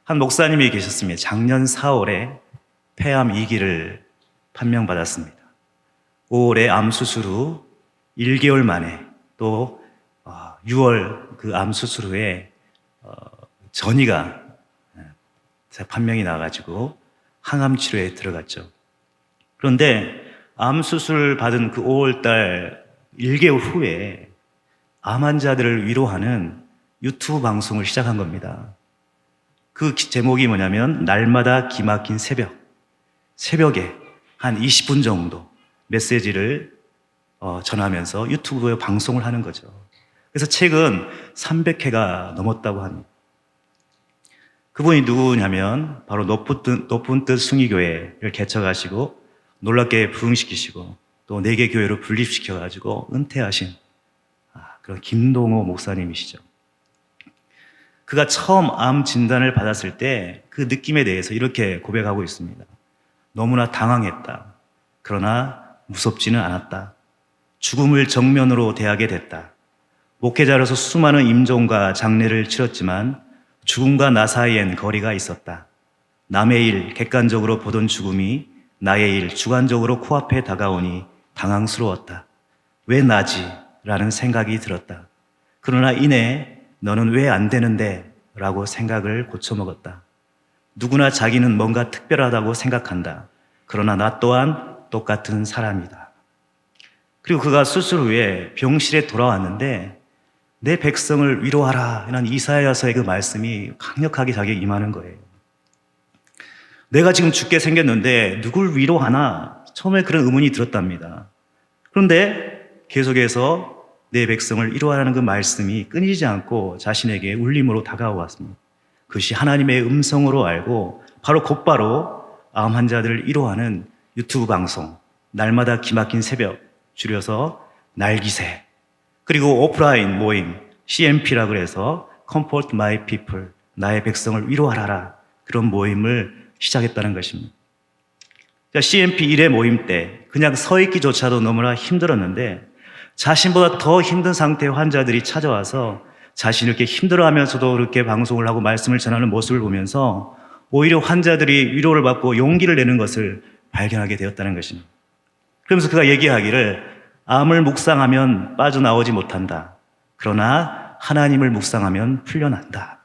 한 목사님이 계셨습니다. 작년 4월에 폐암 2기를 판명받았습니다. 5월에 암 수술 후 1개월 만에 또 6월 그 암 수술 후에 전이가 판명이 나가지고 항암 치료에 들어갔죠. 그런데 암 수술 받은 그 5월 달 1개월 후에 암 환자들을 위로하는 유튜브 방송을 시작한 겁니다. 그 제목이 뭐냐면 날마다 기막힌 새벽에 한 20분 정도 메시지를 전하면서 유튜브에 방송을 하는 거죠. 그래서 최근 300회가 넘었다고 합니다. 그분이 누구냐면 바로 높은 뜻 숭의교회를 개척하시고 놀랍게 부흥시키시고 또 4개 교회로 분립시켜가지고 은퇴하신 그런 김동호 목사님이시죠. 그가 처음 암 진단을 받았을 때 그 느낌에 대해서 이렇게 고백하고 있습니다. 너무나 당황했다. 그러나 무섭지는 않았다. 죽음을 정면으로 대하게 됐다. 목회자로서 수많은 임종과 장례를 치렀지만 죽음과 나 사이엔 거리가 있었다. 남의 일 객관적으로 보던 죽음이 나의 일 주관적으로 코앞에 다가오니 당황스러웠다. 왜 나지? 라는 생각이 들었다. 그러나 이내 너는 왜 안 되는데? 라고 생각을 고쳐먹었다. 누구나 자기는 뭔가 특별하다고 생각한다. 그러나 나 또한 똑같은 사람이다. 그리고 그가 수술 후에 병실에 돌아왔는데 내 백성을 위로하라 라는 이사야서의 그 말씀이 강력하게 자기에게 임하는 거예요. 내가 지금 죽게 생겼는데 누굴 위로하나? 처음에 그런 의문이 들었답니다. 그런데 계속해서 내 백성을 위로하라는 그 말씀이 끊이지 않고 자신에게 울림으로 다가왔습니다. 그것이 하나님의 음성으로 알고 곧바로 암 환자들을 위로하는 유튜브 방송, 날마다 기막힌 새벽, 줄여서 날기새, 그리고 오프라인 모임, CMP라고 해서 Comfort My People, 나의 백성을 위로하라, 그런 모임을 시작했다는 것입니다. CMP 1회 모임 때 그냥 서 있기조차도 너무나 힘들었는데 자신보다 더 힘든 상태의 환자들이 찾아와서 자신을 이렇게 힘들어하면서도 그렇게 방송을 하고 말씀을 전하는 모습을 보면서 오히려 환자들이 위로를 받고 용기를 내는 것을 발견하게 되었다는 것입니다. 그러면서 그가 얘기하기를 암을 묵상하면 빠져나오지 못한다. 그러나 하나님을 묵상하면 풀려난다.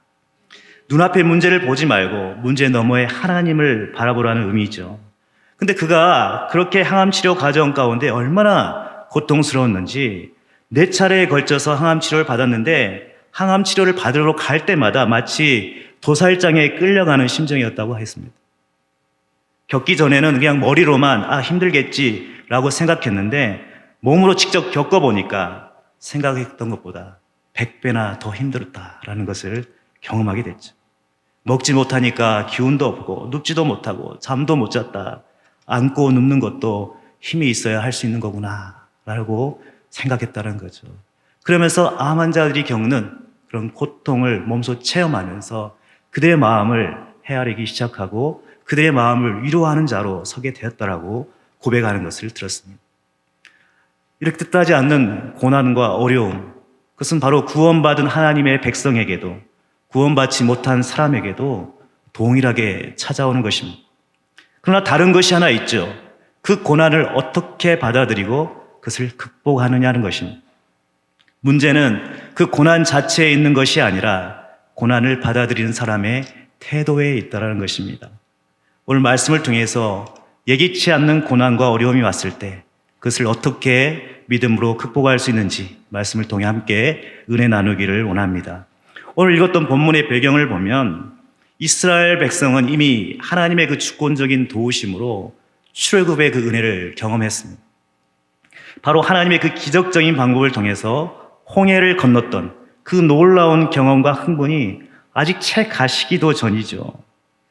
눈앞의 문제를 보지 말고 문제 너머에 하나님을 바라보라는 의미죠. 근데 그가 그렇게 항암치료 과정 가운데 얼마나 고통스러웠는지 4차례에 걸쳐서 항암치료를 받았는데 항암치료를 받으러 갈 때마다 마치 도살장에 끌려가는 심정이었다고 했습니다. 겪기 전에는 그냥 머리로만 힘들겠지라고 생각했는데 몸으로 직접 겪어보니까 생각했던 것보다 100배나 더 힘들었다라는 것을 경험하게 됐죠. 먹지 못하니까 기운도 없고 눕지도 못하고 잠도 못 잤다. 앉고 눕는 것도 힘이 있어야 할 수 있는 거구나 라고 생각했다는 거죠. 그러면서 암 환자들이 겪는 그런 고통을 몸소 체험하면서 그들의 마음을 헤아리기 시작하고 그들의 마음을 위로하는 자로 서게 되었다라고 고백하는 것을 들었습니다. 이렇게 뜻하지 않는 고난과 어려움, 그것은 바로 구원받은 하나님의 백성에게도 구원받지 못한 사람에게도 동일하게 찾아오는 것입니다. 그러나 다른 것이 하나 있죠. 그 고난을 어떻게 받아들이고 그것을 극복하느냐는 것입니다. 문제는 그 고난 자체에 있는 것이 아니라 고난을 받아들이는 사람의 태도에 있다는 것입니다. 오늘 말씀을 통해서 예기치 않는 고난과 어려움이 왔을 때 그것을 어떻게 믿음으로 극복할 수 있는지 말씀을 통해 함께 은혜 나누기를 원합니다. 오늘 읽었던 본문의 배경을 보면 이스라엘 백성은 이미 하나님의 그 주권적인 도우심으로 출애굽의 그 은혜를 경험했습니다. 바로 하나님의 그 기적적인 방법을 통해서 홍해를 건넜던 그 놀라운 경험과 흥분이 아직 채 가시기도 전이죠.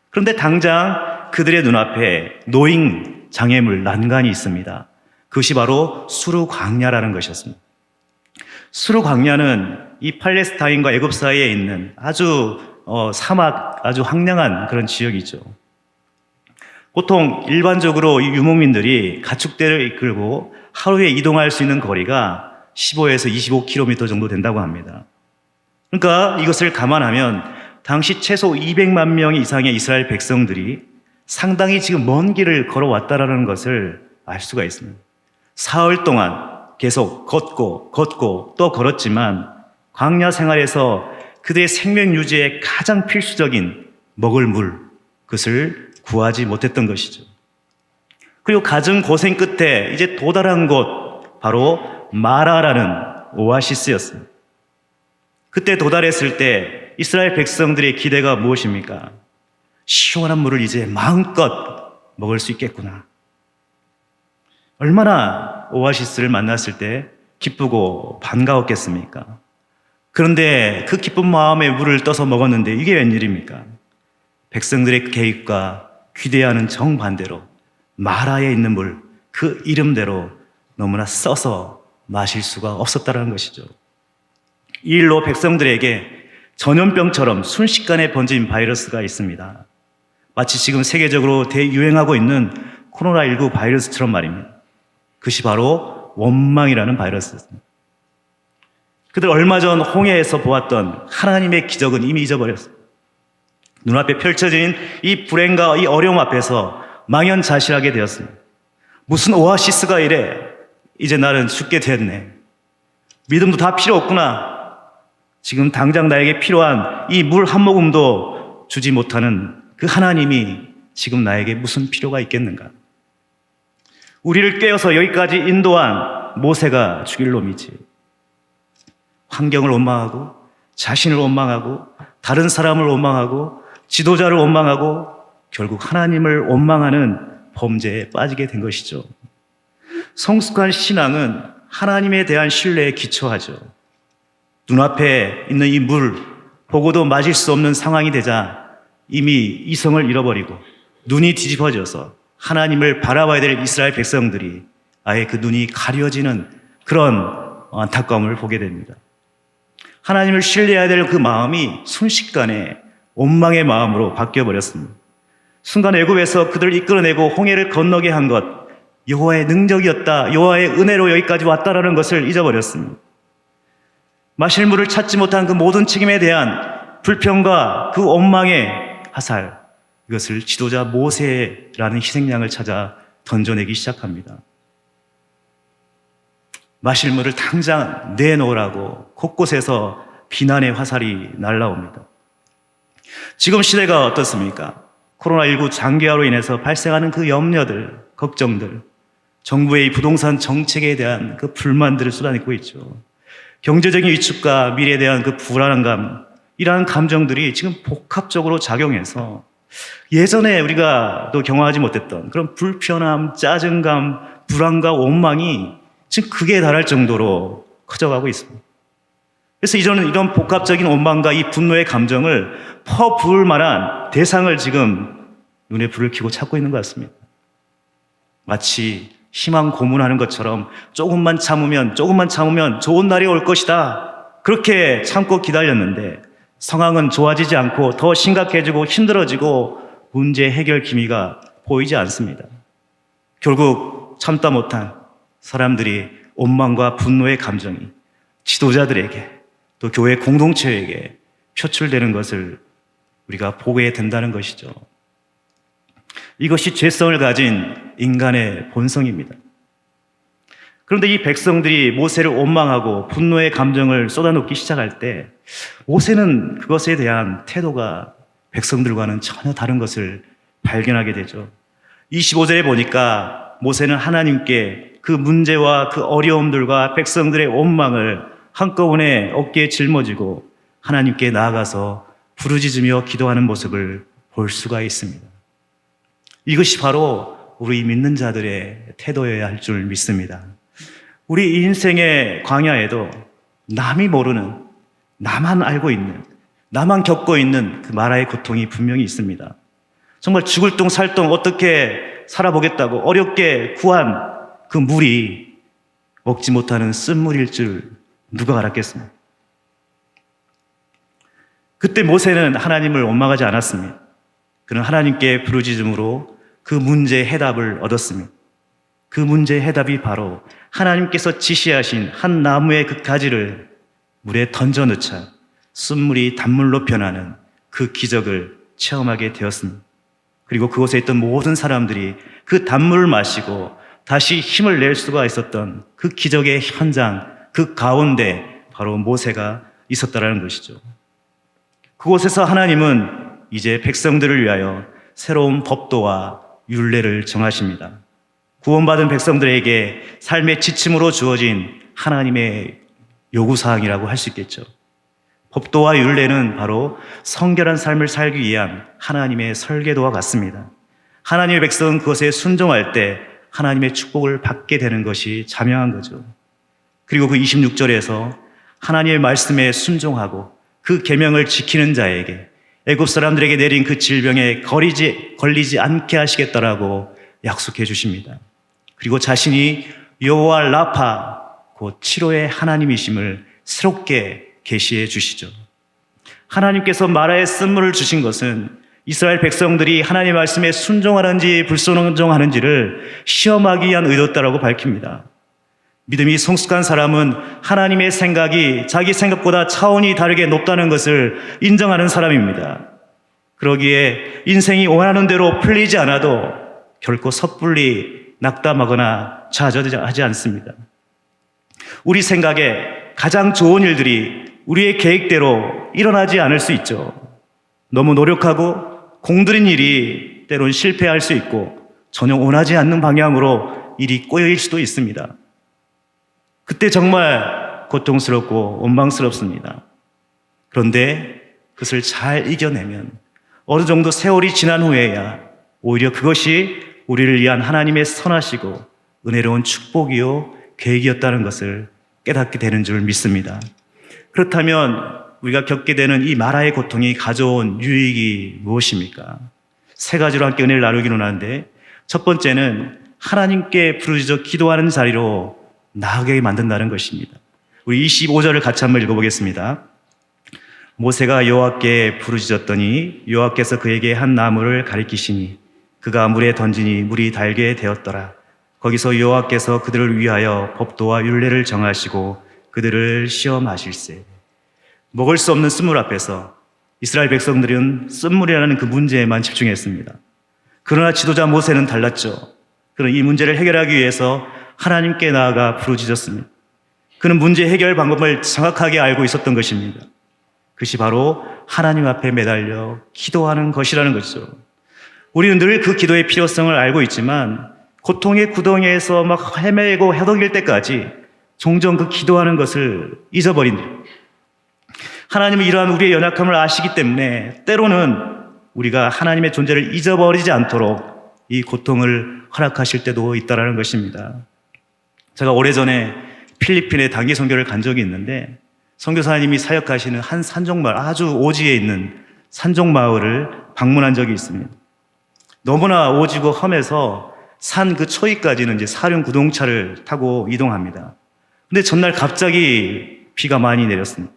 그런데 당장 그들의 눈앞에 노인, 장애물, 난간이 있습니다. 그것이 바로 수르 광야라는 것이었습니다. 수르 광야는 이 팔레스타인과 애굽 사이에 있는 아주 사막, 아주 황량한 그런 지역이죠. 보통 일반적으로 유목민들이 가축대를 이끌고 하루에 이동할 수 있는 거리가 15에서 25km 정도 된다고 합니다. 그러니까 이것을 감안하면 당시 최소 200만 명 이상의 이스라엘 백성들이 상당히 지금 먼 길을 걸어왔다라는 것을 알 수가 있습니다. 사흘 동안 계속 걷고 또 걸었지만 광야 생활에서 그들의 생명 유지에 가장 필수적인 먹을 물, 그것을 구하지 못했던 것이죠. 그리고 갖은 고생 끝에 이제 도달한 곳, 바로 마라라는 오아시스였습니다. 그때 도달했을 때 이스라엘 백성들의 기대가 무엇입니까? 시원한 물을 이제 마음껏 먹을 수 있겠구나. 얼마나 오아시스를 만났을 때 기쁘고 반가웠겠습니까? 그런데 그 기쁜 마음에 물을 떠서 먹었는데 이게 웬일입니까? 백성들의 계획과 기대하는 정반대로 마라에 있는 물, 그 이름대로 너무나 써서 마실 수가 없었다는 것이죠. 이 일로 백성들에게 전염병처럼 순식간에 번진 바이러스가 있습니다. 마치 지금 세계적으로 대유행하고 있는 코로나19 바이러스처럼 말입니다. 그것이 바로 원망이라는 바이러스였습니다. 그들 얼마 전 홍해에서 보았던 하나님의 기적은 이미 잊어버렸어요. 눈앞에 펼쳐진 이 불행과 이 어려움 앞에서 망연자실하게 되었습니다. 무슨 오아시스가 이래? 이제 나는 죽게 됐네. 믿음도 다 필요 없구나. 지금 당장 나에게 필요한 이 물 한 모금도 주지 못하는 그 하나님이 지금 나에게 무슨 필요가 있겠는가? 우리를 꿰어서 여기까지 인도한 모세가 죽일 놈이지. 환경을 원망하고 자신을 원망하고 다른 사람을 원망하고 지도자를 원망하고 결국 하나님을 원망하는 범죄에 빠지게 된 것이죠. 성숙한 신앙은 하나님에 대한 신뢰에 기초하죠. 눈앞에 있는 이 물, 보고도 마실 수 없는 상황이 되자 이미 이성을 잃어버리고 눈이 뒤집어져서 하나님을 바라봐야 될 이스라엘 백성들이 아예 그 눈이 가려지는 그런 안타까움을 보게 됩니다. 하나님을 신뢰해야 될 그 마음이 순식간에 원망의 마음으로 바뀌어버렸습니다. 순간 애굽에서 그들을 이끌어내고 홍해를 건너게 한 것, 여호와의 능력이었다, 여호와의 은혜로 여기까지 왔다라는 것을 잊어버렸습니다. 마실 물을 찾지 못한 그 모든 책임에 대한 불평과 그 원망의 화살, 이것을 지도자 모세라는 희생양을 찾아 던져내기 시작합니다. 마실 물을 당장 내놓으라고 곳곳에서 비난의 화살이 날라옵니다. 지금 시대가 어떻습니까? 코로나19 장기화로 인해서 발생하는 그 염려들, 걱정들, 정부의 부동산 정책에 대한 그 불만들을 쏟아내고 있죠. 경제적인 위축과 미래에 대한 그 불안감, 이러한 감정들이 지금 복합적으로 작용해서 예전에 우리가 또 경험하지 못했던 그런 불편함, 짜증감, 불안과 원망이 지금 극에 달할 정도로 커져가고 있습니다. 그래서 이제는 이런 복합적인 원망과 이 분노의 감정을 퍼부을 만한 대상을 지금 눈에 불을 켜고 찾고 있는 것 같습니다. 마치 희망 고문하는 것처럼 조금만 참으면 좋은 날이 올 것이다. 그렇게 참고 기다렸는데 상황은 좋아지지 않고 더 심각해지고 힘들어지고 문제 해결 기미가 보이지 않습니다. 결국 참다 못한 사람들이 원망과 분노의 감정이 지도자들에게 또 교회 공동체에게 표출되는 것을 우리가 보게 된다는 것이죠. 이것이 죄성을 가진 인간의 본성입니다. 그런데 이 백성들이 모세를 원망하고 분노의 감정을 쏟아놓기 시작할 때 모세는 그것에 대한 태도가 백성들과는 전혀 다른 것을 발견하게 되죠. 25절에 보니까 모세는 하나님께 그 문제와 그 어려움들과 백성들의 원망을 한꺼번에 어깨에 짊어지고 하나님께 나아가서 부르짖으며 기도하는 모습을 볼 수가 있습니다. 이것이 바로 우리 믿는 자들의 태도여야 할 줄 믿습니다. 우리 인생의 광야에도 남이 모르는, 나만 알고 있는, 나만 겪고 있는 그 마라의 고통이 분명히 있습니다. 정말 죽을 둥 살 둥 어떻게 살아보겠다고 어렵게 구한 그 물이 먹지 못하는 쓴물일 줄 누가 알았겠습니까? 그때 모세는 하나님을 원망하지 않았습니다. 그는 하나님께 부르짖음으로 그 문제의 해답을 얻었습니다. 그 문제의 해답이 바로 하나님께서 지시하신 한 나무의 그 가지를 물에 던져 넣자 쓴물이 단물로 변하는 그 기적을 체험하게 되었습니다. 그리고 그곳에 있던 모든 사람들이 그 단물을 마시고 다시 힘을 낼 수가 있었던 그 기적의 현장, 그 가운데 바로 모세가 있었다라는 것이죠. 그곳에서 하나님은 이제 백성들을 위하여 새로운 법도와 율례를 정하십니다. 구원받은 백성들에게 삶의 지침으로 주어진 하나님의 요구사항이라고 할 수 있겠죠. 법도와 율례는 바로 성결한 삶을 살기 위한 하나님의 설계도와 같습니다. 하나님의 백성은 그것에 순종할 때 하나님의 축복을 받게 되는 것이 자명한 거죠. 그리고 그 26절에서 하나님의 말씀에 순종하고 그 계명을 지키는 자에게 애굽 사람들에게 내린 그 질병에 걸리지 않게 하시겠다라고 약속해 주십니다. 그리고 자신이 여호와 라파, 곧 치료의 하나님이심을 새롭게 계시해 주시죠. 하나님께서 마라의 쓴물을 주신 것은 이스라엘 백성들이 하나님의 말씀에 순종하는지 불순종하는지를 시험하기 위한 의도였다라고 밝힙니다. 믿음이 성숙한 사람은 하나님의 생각이 자기 생각보다 차원이 다르게 높다는 것을 인정하는 사람입니다. 그러기에 인생이 원하는 대로 풀리지 않아도 결코 섣불리 낙담하거나 좌절하지 않습니다. 우리 생각에 가장 좋은 일들이 우리의 계획대로 일어나지 않을 수 있죠. 너무 노력하고 공들인 일이 때론 실패할 수 있고 전혀 원하지 않는 방향으로 일이 꼬여일 수도 있습니다. 그때 정말 고통스럽고 원망스럽습니다. 그런데 그것을 잘 이겨내면 어느 정도 세월이 지난 후에야 오히려 그것이 우리를 위한 하나님의 선하시고 은혜로운 축복이요 계획이었다는 것을 깨닫게 되는 줄 믿습니다. 그렇다면 우리가 겪게 되는 이 마라의 고통이 가져온 유익이 무엇입니까? 세 가지로 함께 은혜를 나누기로 하는데, 첫 번째는 하나님께 부르짖어 기도하는 자리로 나아가게 만든다는 것입니다. 우리 25절을 같이 한번 읽어보겠습니다. 모세가 여호와께 부르짖었더니 여호와께서 그에게 한 나무를 가리키시니 그가 물에 던지니 물이 달게 되었더라. 거기서 여호와께서 그들을 위하여 법도와 율례를 정하시고 그들을 시험하실세. 먹을 수 없는 쓴물 앞에서 이스라엘 백성들은 쓴물이라는 그 문제에만 집중했습니다. 그러나 지도자 모세는 달랐죠. 그는 이 문제를 해결하기 위해서 하나님께 나아가 부르짖었습니다. 그는 문제 해결 방법을 정확하게 알고 있었던 것입니다. 그것이 바로 하나님 앞에 매달려 기도하는 것이라는 것이죠. 우리는 늘 그 기도의 필요성을 알고 있지만 고통의 구덩이에서 막 헤매고 해독일 때까지 종종 그 기도하는 것을 잊어버린다. 하나님은 이러한 우리의 연약함을 아시기 때문에 때로는 우리가 하나님의 존재를 잊어버리지 않도록 이 고통을 허락하실 때도 있다는 것입니다. 제가 오래전에 필리핀에 단기 선교를 간 적이 있는데 선교사님이 사역하시는 한 산종마을, 아주 오지에 있는 산종마을을 방문한 적이 있습니다. 너무나 오지고 험해서 산 그 초입까지는 이제 사륜 구동차를 타고 이동합니다. 근데 전날 갑자기 비가 많이 내렸습니다.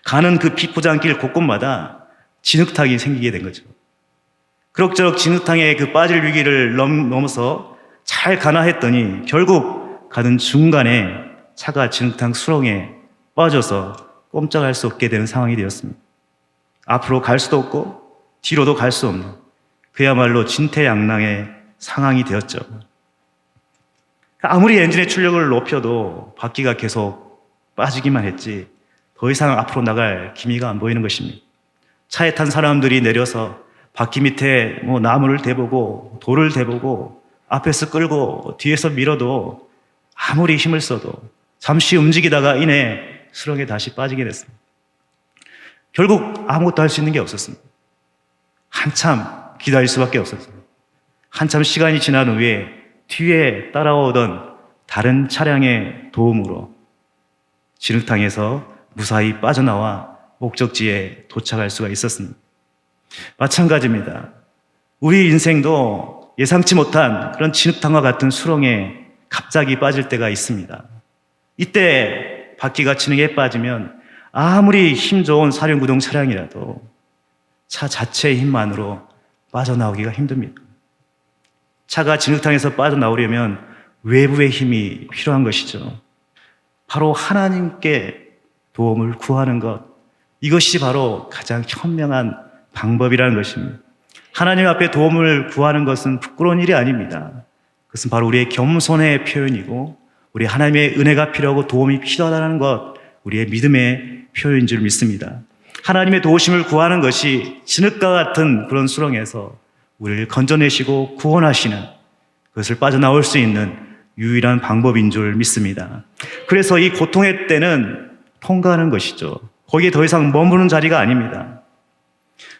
가는 그 비포장길 곳곳마다 진흙탕이 생기게 된 거죠. 그럭저럭 진흙탕에 그 빠질 위기를 넘어서 잘 가나 했더니 결국 가는 중간에 차가 진흙탕 수렁에 빠져서 꼼짝할 수 없게 되는 상황이 되었습니다. 앞으로 갈 수도 없고 뒤로도 갈 수 없는 그야말로 진퇴양난의 상황이 되었죠. 아무리 엔진의 출력을 높여도 바퀴가 계속 빠지기만 했지 더 이상 앞으로 나갈 기미가 안 보이는 것입니다. 차에 탄 사람들이 내려서 바퀴 밑에 나무를 대보고 돌을 대보고 앞에서 끌고 뒤에서 밀어도 아무리 힘을 써도 잠시 움직이다가 이내 수렁에 다시 빠지게 됐습니다. 결국 아무것도 할 수 있는 게 없었습니다. 한참 기다릴 수밖에 없었습니다. 한참 시간이 지난 후에 뒤에 따라오던 다른 차량의 도움으로 진흙탕에서 무사히 빠져나와 목적지에 도착할 수가 있었습니다. 마찬가지입니다. 우리 인생도 예상치 못한 그런 진흙탕과 같은 수렁에 갑자기 빠질 때가 있습니다. 이때 바퀴가 진흙에 빠지면 아무리 힘 좋은 사륜구동 차량이라도 차 자체의 힘만으로 빠져나오기가 힘듭니다. 차가 진흙탕에서 빠져나오려면 외부의 힘이 필요한 것이죠. 바로 하나님께 도움을 구하는 것, 이것이 바로 가장 현명한 방법이라는 것입니다. 하나님 앞에 도움을 구하는 것은 부끄러운 일이 아닙니다. 그것은 바로 우리의 겸손의 표현이고 우리 하나님의 은혜가 필요하고 도움이 필요하다는 것, 우리의 믿음의 표현인 줄 믿습니다. 하나님의 도우심을 구하는 것이 진흙과 같은 그런 수렁에서 우리를 건져내시고 구원하시는, 그것을 빠져나올 수 있는 유일한 방법인 줄 믿습니다. 그래서 이 고통의 때는 통과하는 것이죠. 거기에 더 이상 머무는 자리가 아닙니다.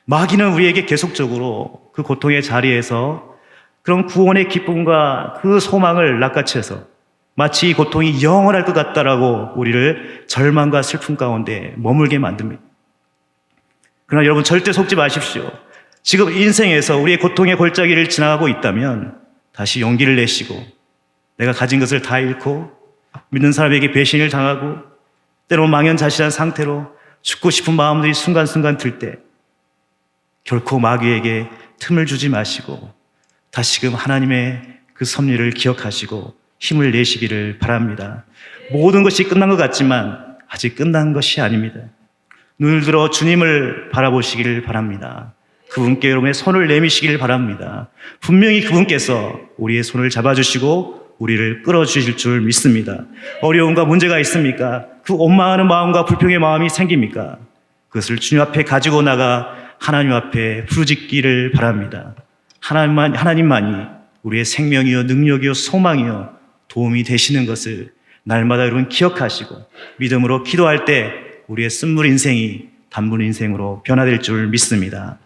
마귀는 우리에게 계속적으로 그 고통의 자리에서 그런 구원의 기쁨과 그 소망을 낚아채서 마치 이 고통이 영원할 것 같다라고 우리를 절망과 슬픔 가운데 머물게 만듭니다. 그러나 여러분, 절대 속지 마십시오. 지금 인생에서 우리의 고통의 골짜기를 지나가고 있다면 다시 용기를 내시고, 내가 가진 것을 다 잃고 믿는 사람에게 배신을 당하고 때로 망연자실한 상태로 죽고 싶은 마음들이 순간순간 들 때 결코 마귀에게 틈을 주지 마시고 다시금 하나님의 그 섭리를 기억하시고 힘을 내시기를 바랍니다. 모든 것이 끝난 것 같지만 아직 끝난 것이 아닙니다. 눈을 들어 주님을 바라보시기를 바랍니다. 그분께 여러분의 손을 내미시기를 바랍니다. 분명히 그분께서 우리의 손을 잡아주시고 우리를 끌어주실 줄 믿습니다. 어려움과 문제가 있습니까? 그 원망하는 마음과 불평의 마음이 생깁니까? 그것을 주님 앞에 가지고 나가 하나님 앞에 부르짖기를 바랍니다. 하나님만이 우리의 생명이요 능력이요 소망이요 도움이 되시는 것을 날마다 여러분 기억하시고 믿음으로 기도할 때 우리의 쓴물 인생이 단물 인생으로 변화될 줄 믿습니다.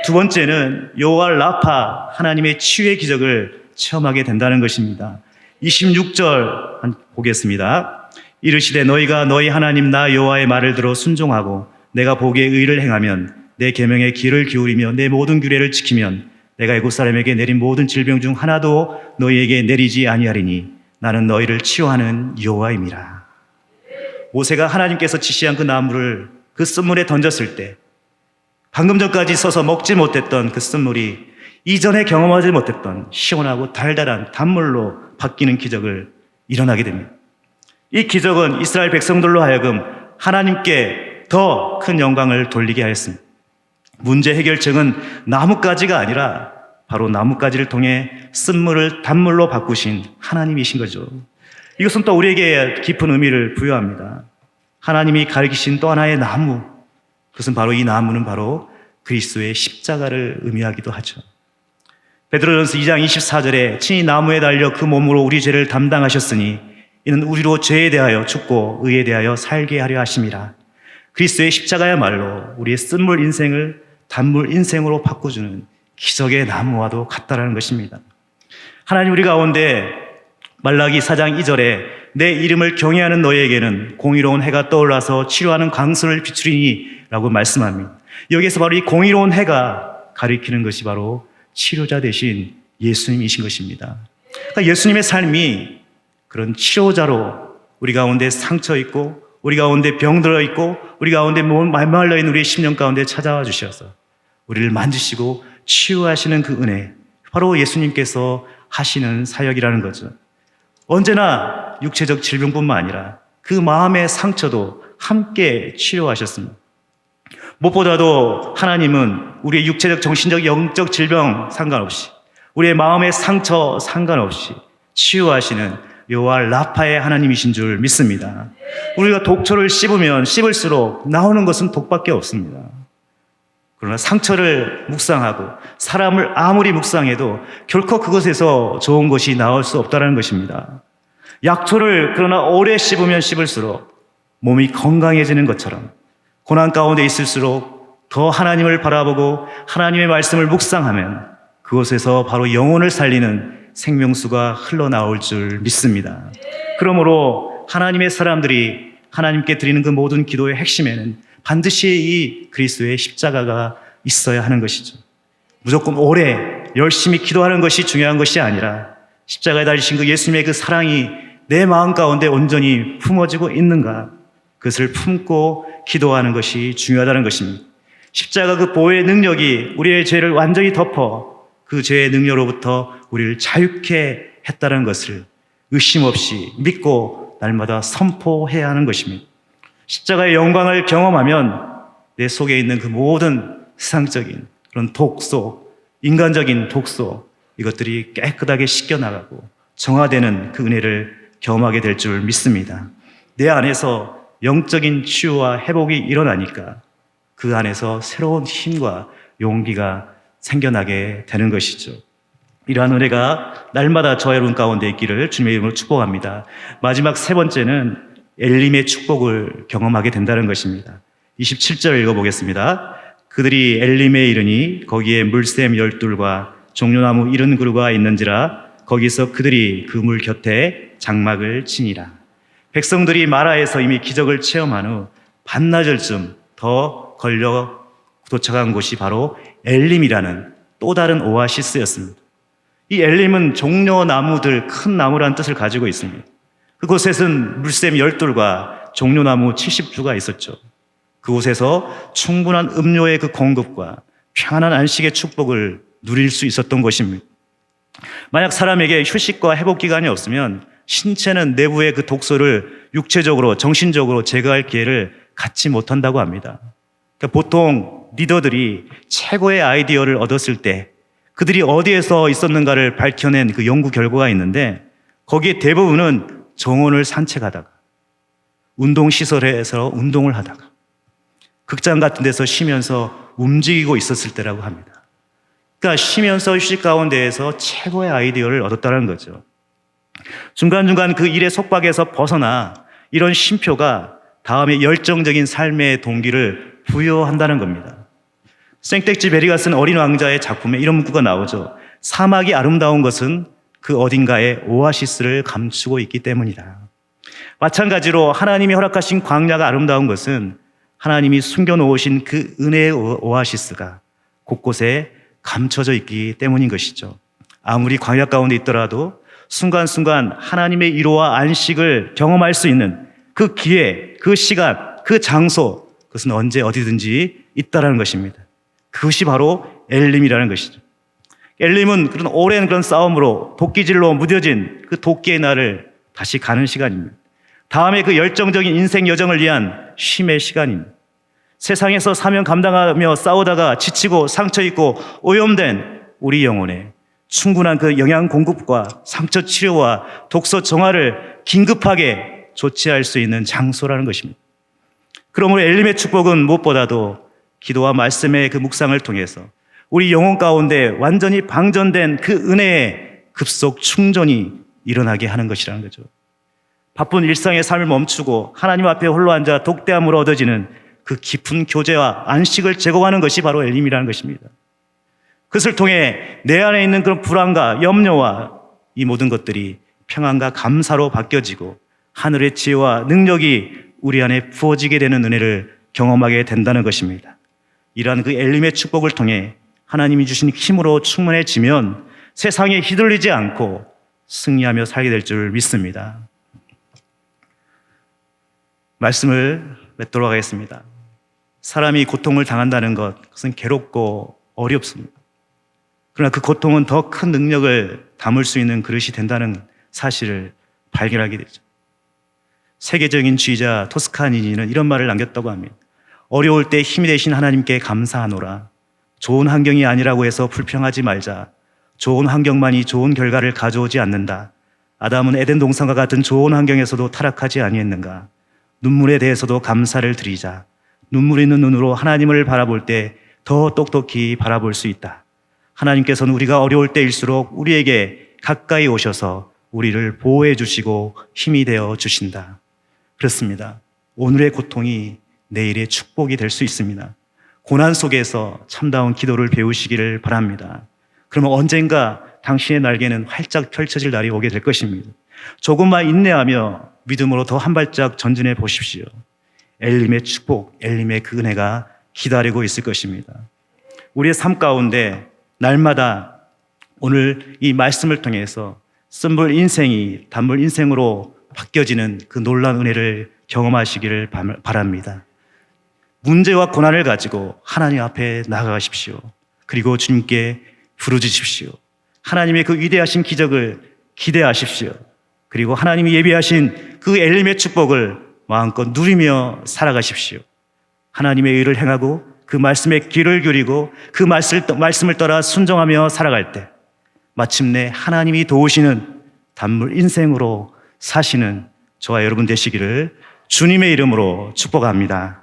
두 번째는 여호와 라파, 하나님의 치유의 기적을 체험하게 된다는 것입니다. 26절 보겠습니다. 이르시되 너희가 너희 하나님 나 여호와의 말을 들어 순종하고 내가 보기에 의를 행하면 내 계명에 귀를 기울이며 내 모든 규례를 지키면 내가 애굽 사람에게 내린 모든 질병 중 하나도 너희에게 내리지 아니하리니 나는 너희를 치유하는 여호와임이라. 모세가 하나님께서 지시한 그 나무를 그 쓴물에 던졌을 때 방금 전까지 써서 먹지 못했던 그 쓴물이 이전에 경험하지 못했던 시원하고 달달한 단물로 바뀌는 기적을 일어나게 됩니다. 이 기적은 이스라엘 백성들로 하여금 하나님께 더 큰 영광을 돌리게 하였습니다. 문제 해결책은 나뭇가지가 아니라 바로 나뭇가지를 통해 쓴물을 단물로 바꾸신 하나님이신 거죠. 이것은 또 우리에게 깊은 의미를 부여합니다. 하나님이 가리키신 또 하나의 나무, 그것은 바로 이 나무는 바로 그리스도의 십자가를 의미하기도 하죠. 베드로전서 2장 24절에 친히 나무에 달려 그 몸으로 우리 죄를 담당하셨으니 이는 우리로 죄에 대하여 죽고 의에 대하여 살게 하려 하심이라. 그리스도의 십자가야말로 우리의 쓴물 인생을 단물 인생으로 바꿔주는 기적의 나무와도 같다라는 것입니다. 하나님 우리 가운데 말라기 4장 2절에 내 이름을 경외하는 너희에게는 공의로운 해가 떠올라서 치료하는 광선을 비추리니 라고 말씀합니다. 여기에서 바로 이 공의로운 해가 가리키는 것이 바로 치료자 되신 예수님이신 것입니다. 그러니까 예수님의 삶이 그런 치료자로 우리 가운데 상처 있고 우리 가운데 병들어 있고 우리 가운데 말말라 있는 우리의 심령 가운데 찾아와 주셔서 우리를 만지시고 치유하시는 그 은혜, 바로 예수님께서 하시는 사역이라는 거죠. 언제나 육체적 질병뿐만 아니라 그 마음의 상처도 함께 치료하셨습니다. 무엇보다도 하나님은 우리의 육체적, 정신적, 영적 질병 상관없이 우리의 마음의 상처 상관없이 치유하시는 여호와 라파의 하나님이신 줄 믿습니다. 우리가 독초를 씹으면 씹을수록 나오는 것은 독밖에 없습니다. 그러나 상처를 묵상하고 사람을 아무리 묵상해도 결코 그것에서 좋은 것이 나올 수 없다는 것입니다. 약초를 그러나 오래 씹으면 씹을수록 몸이 건강해지는 것처럼 고난 가운데 있을수록 더 하나님을 바라보고 하나님의 말씀을 묵상하면 그곳에서 바로 영혼을 살리는 생명수가 흘러나올 줄 믿습니다. 그러므로 하나님의 사람들이 하나님께 드리는 그 모든 기도의 핵심에는 반드시 이 그리스도의 십자가가 있어야 하는 것이죠. 무조건 오래 열심히 기도하는 것이 중요한 것이 아니라 십자가에 달리신 그 예수님의 그 사랑이 내 마음 가운데 온전히 품어지고 있는가, 그것을 품고 기도하는 것이 중요하다는 것입니다. 십자가 그 보혈의 능력이 우리의 죄를 완전히 덮어 그 죄의 능력으로부터 우리를 자유케 했다는 것을 의심 없이 믿고 날마다 선포해야 하는 것입니다. 십자가의 영광을 경험하면 내 속에 있는 그 모든 세상적인 그런 독소, 인간적인 독소, 이것들이 깨끗하게 씻겨나가고 정화되는 그 은혜를 경험하게 될 줄 믿습니다. 내 안에서 영적인 치유와 회복이 일어나니까 그 안에서 새로운 힘과 용기가 생겨나게 되는 것이죠. 이러한 은혜가 날마다 저의 여러분 가운데 있기를 주님의 이름으로 축복합니다. 마지막 세 번째는 엘림의 축복을 경험하게 된다는 것입니다. 27절 읽어보겠습니다. 그들이 엘림에 이르니 거기에 물샘 12과 종려나무 70그루가 있는지라 거기서 그들이 그 물 곁에 장막을 치니라. 백성들이 마라에서 이미 기적을 체험한 후 반나절쯤 더 걸려 도착한 곳이 바로 엘림이라는 또 다른 오아시스였습니다. 이 엘림은 종려나무들, 큰 나무라는 뜻을 가지고 있습니다. 그곳에는 물샘 12과 종려나무 70주가 있었죠. 그곳에서 충분한 음료의 그 공급과 평안한 안식의 축복을 누릴 수 있었던 것입니다. 만약 사람에게 휴식과 회복 기간이 없으면 신체는 내부의 그 독소를 육체적으로, 정신적으로 제거할 기회를 갖지 못한다고 합니다. 그러니까 보통 리더들이 최고의 아이디어를 얻었을 때 그들이 어디에서 있었는가를 밝혀낸 그 연구 결과가 있는데 거기에 대부분은 정원을 산책하다가 운동시설에서 운동을 하다가 극장 같은 데서 쉬면서 움직이고 있었을 때라고 합니다. 그러니까 쉬면서 휴식 가운데에서 최고의 아이디어를 얻었다는 거죠. 중간중간 그 일의 속박에서 벗어나 이런 쉼표가 다음에 열정적인 삶의 동기를 부여한다는 겁니다. 생텍쥐 베리가 쓴 어린 왕자의 작품에 이런 문구가 나오죠. 사막이 아름다운 것은 그 어딘가에 오아시스를 감추고 있기 때문이다. 마찬가지로 하나님이 허락하신 광야가 아름다운 것은 하나님이 숨겨놓으신 그 은혜의 오아시스가 곳곳에 감춰져 있기 때문인 것이죠. 아무리 광야 가운데 있더라도 순간순간 하나님의 위로와 안식을 경험할 수 있는 그 기회, 그 시간, 그 장소, 그것은 언제 어디든지 있다라는 것입니다. 그것이 바로 엘림이라는 것이죠. 엘림은 그런 오랜 그런 싸움으로 도끼질로 무뎌진 그 도끼의 날을 다시 가는 시간입니다. 다음에 그 열정적인 인생 여정을 위한 쉼의 시간입니다. 세상에서 사명 감당하며 싸우다가 지치고 상처 입고 오염된 우리 영혼에 충분한 그 영양 공급과 상처 치료와 독소 정화를 긴급하게 조치할 수 있는 장소라는 것입니다. 그러므로 엘림의 축복은 무엇보다도 기도와 말씀의 그 묵상을 통해서 우리 영혼 가운데 완전히 방전된 그 은혜의 급속 충전이 일어나게 하는 것이라는 거죠. 바쁜 일상의 삶을 멈추고 하나님 앞에 홀로 앉아 독대함으로 얻어지는 그 깊은 교제와 안식을 제공하는 것이 바로 엘림이라는 것입니다. 그것을 통해 내 안에 있는 그런 불안과 염려와 이 모든 것들이 평안과 감사로 바뀌어지고 하늘의 지혜와 능력이 우리 안에 부어지게 되는 은혜를 경험하게 된다는 것입니다. 이러한 그 엘림의 축복을 통해 하나님이 주신 힘으로 충만해지면 세상에 휘둘리지 않고 승리하며 살게 될 줄 믿습니다. 말씀을 맺도록 하겠습니다. 사람이 고통을 당한다는 것, 그것은 괴롭고 어렵습니다. 그러나 그 고통은 더 큰 능력을 담을 수 있는 그릇이 된다는 사실을 발견하게 되죠. 세계적인 지휘자 토스카니니는 이런 말을 남겼다고 합니다. 어려울 때 힘이 되신 하나님께 감사하노라. 좋은 환경이 아니라고 해서 불평하지 말자. 좋은 환경만이 좋은 결과를 가져오지 않는다. 아담은 에덴 동산과 같은 좋은 환경에서도 타락하지 아니했는가. 눈물에 대해서도 감사를 드리자. 눈물 있는 눈으로 하나님을 바라볼 때 더 똑똑히 바라볼 수 있다. 하나님께서는 우리가 어려울 때일수록 우리에게 가까이 오셔서 우리를 보호해 주시고 힘이 되어 주신다. 그렇습니다. 오늘의 고통이 내일의 축복이 될 수 있습니다. 고난 속에서 참다운 기도를 배우시기를 바랍니다. 그러면 언젠가 당신의 날개는 활짝 펼쳐질 날이 오게 될 것입니다. 조금만 인내하며 믿음으로 더 한 발짝 전진해 보십시오. 엘림의 축복, 엘림의 그 은혜가 기다리고 있을 것입니다. 우리의 삶 가운데 날마다 오늘 이 말씀을 통해서 쓴물 인생이 단물 인생으로 바뀌어지는 그 놀라운 은혜를 경험하시기를 바랍니다. 문제와 고난을 가지고 하나님 앞에 나아가십시오. 그리고 주님께 부르짖으십시오. 하나님의 그 위대하신 기적을 기대하십시오. 그리고 하나님이 예비하신 그 엘림의 축복을 마음껏 누리며 살아가십시오. 하나님의 의를 행하고 그 말씀에 귀를 기울이고 그 말씀을 따라 순종하며 살아갈 때 마침내 하나님이 도우시는 단물 인생으로 사시는 저와 여러분 되시기를 주님의 이름으로 축복합니다.